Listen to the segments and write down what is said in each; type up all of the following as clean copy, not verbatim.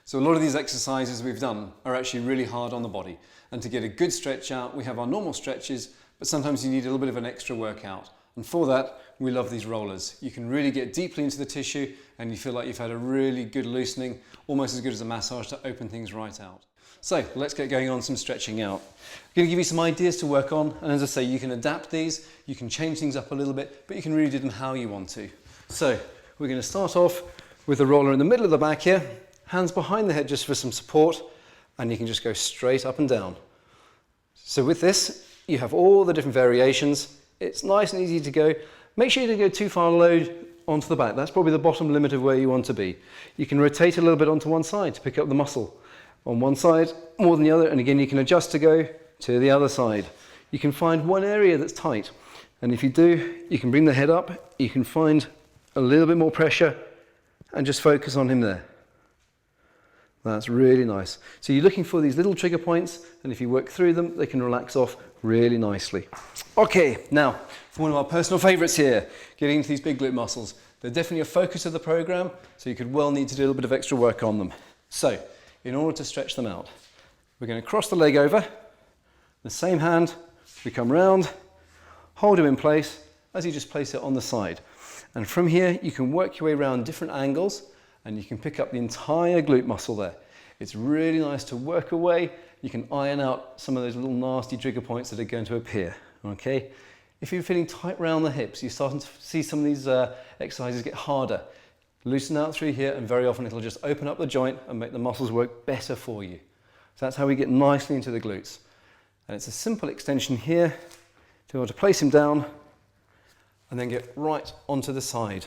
So a lot of these exercises we've done are actually really hard on the body. And to get a good stretch out, we have our normal stretches, but sometimes you need a little bit of an extra workout. And for that, we love these rollers. You can really get deeply into the tissue and you feel like you've had a really good loosening, almost as good as a massage to open things right out. So let's get going on some stretching out. I'm going to give you some ideas to work on, and as I say, you can adapt these, you can change things up a little bit, but you can really do them how you want to. So we're going to start off with the roller in the middle of the back here, hands behind the head just for some support, and you can just go straight up and down. So with this, you have all the different variations. It's nice and easy to go. Make sure you don't go too far low onto the back. That's probably the bottom limit of where you want to be. You can rotate a little bit onto one side to pick up the muscle. On one side more than the other, and again you can adjust to go to the other side. You can find one area that's tight, and if you do, you can bring the head up, you can find a little bit more pressure and just focus on him there. That's really nice. So you're looking for these little trigger points, and if you work through them, they can relax off really nicely. Okay, now for one of our personal favorites here, getting into these big glute muscles. They're definitely a focus of the program, so you could well need to do a little bit of extra work on them. So in order to stretch them out, we're going to cross the leg over, the same hand, we come round, hold him in place as you just place it on the side. And from here, you can work your way around different angles and you can pick up the entire glute muscle there. It's really nice to work away. You can iron out some of those little nasty trigger points that are going to appear, okay? If you're feeling tight around the hips, you're starting to see some of these exercises get harder. Loosen out through here, and very often it'll just open up the joint and make the muscles work better for you. So that's how we get nicely into the glutes. And it's a simple extension here to be able to place him down and then get right onto the side.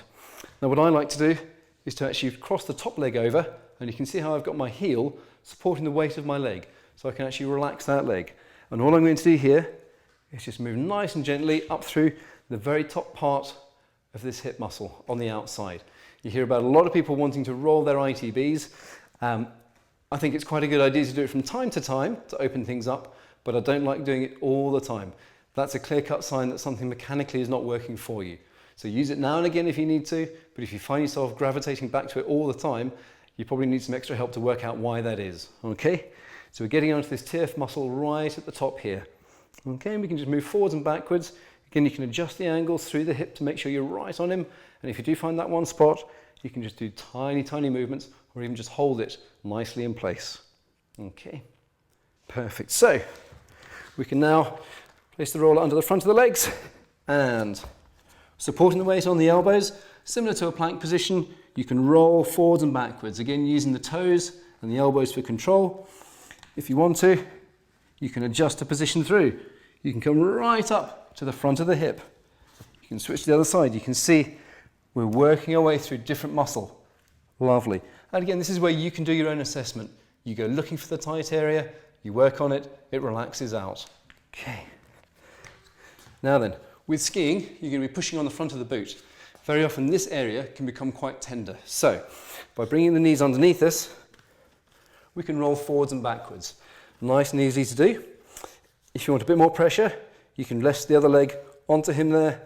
Now what I like to do is to actually cross the top leg over, and you can see how I've got my heel supporting the weight of my leg. So I can actually relax that leg. And all I'm going to do here is just move nice and gently up through the very top part of this hip muscle on the outside. You hear about a lot of people wanting to roll their ITBs. I think it's quite a good idea to do it from time to time to open things up, but I don't like doing it all the time. That's a clear-cut sign that something mechanically is not working for you. So use it now and again if you need to, but if you find yourself gravitating back to it all the time, you probably need some extra help to work out why that is, okay? So we're getting onto this TF muscle right at the top here. Okay, and we can just move forwards and backwards. Again, you can adjust the angles through the hip to make sure you're right on him. And if you do find that one spot, you can just do tiny, tiny movements or even just hold it nicely in place. Okay, perfect. So we can now place the roller under the front of the legs and supporting the weight on the elbows, similar to a plank position, you can roll forwards and backwards. Again, using the toes and the elbows for control. If you want to, you can adjust the position through. You can come right up to the front of the hip. You can switch to the other side. You can see we're working our way through different muscle. Lovely. And again, this is where you can do your own assessment. You go looking for the tight area, you work on it, it relaxes out. Okay. Now then, with skiing, you're going to be pushing on the front of the boot. Very often this area can become quite tender. So, by bringing the knees underneath us, we can roll forwards and backwards. Nice and easy to do. If you want a bit more pressure, you can rest the other leg onto him there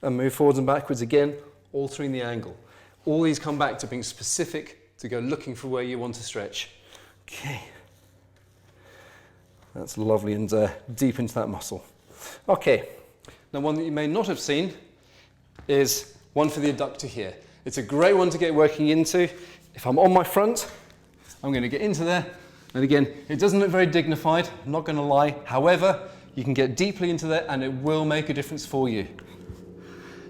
and move forwards and backwards again, altering the angle. All these come back to being specific to go looking for where you want to stretch. Okay. That's lovely and deep into that muscle. Okay. Now one that you may not have seen is one for the adductor here. It's a great one to get working into. If I'm on my front, I'm going to get into there. And again, it doesn't look very dignified, I'm not going to lie. However, you can get deeply into there and it will make a difference for you.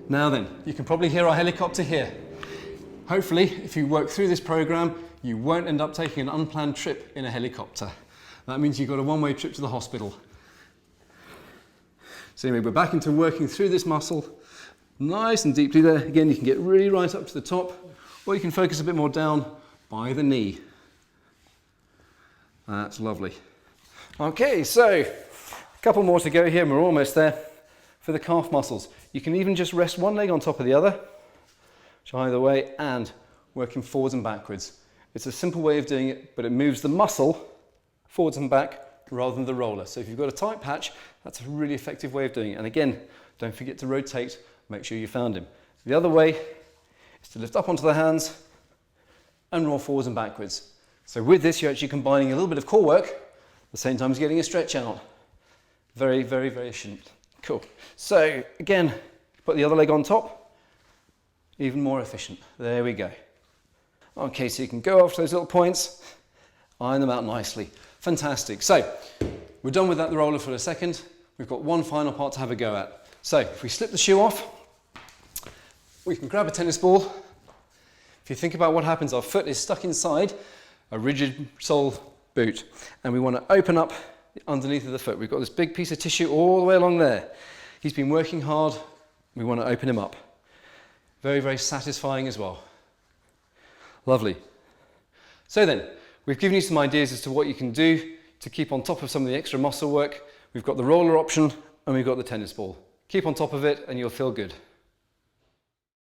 Now then, you can probably hear our helicopter here. Hopefully, if you work through this program, you won't end up taking an unplanned trip in a helicopter. That means you've got a one-way trip to the hospital. So anyway, we're back into working through this muscle, nice and deeply there. Again, you can get really right up to the top, or you can focus a bit more down by the knee. That's lovely. Okay, so a couple more to go here and we're almost there. For the calf muscles, you can even just rest one leg on top of the other, which either way, and working forwards and backwards. It's a simple way of doing it, but it moves the muscle forwards and back rather than the roller. So if you've got a tight patch, that's a really effective way of doing it. And again, don't forget to rotate, make sure you found him. The other way is to lift up onto the hands and roll forwards and backwards. So with this, you're actually combining a little bit of core work at the same time as getting a stretch out. Very, very, very efficient. Cool. So again, put the other leg on top, even more efficient. There we go. Okay, so you can go after those little points, iron them out nicely. Fantastic. So we're done with that roller for a second. We've got one final part to have a go at. So if we slip the shoe off, we can grab a tennis ball. If you think about what happens, our foot is stuck inside a rigid sole boot, and we want to open up underneath of the foot. We've got this big piece of tissue all the way along there. He's been working hard. We want to open him up. Very, very satisfying as well. Lovely. So then, we've given you some ideas as to what you can do to keep on top of some of the extra muscle work. We've got the roller option and we've got the tennis ball. Keep on top of it and you'll feel good.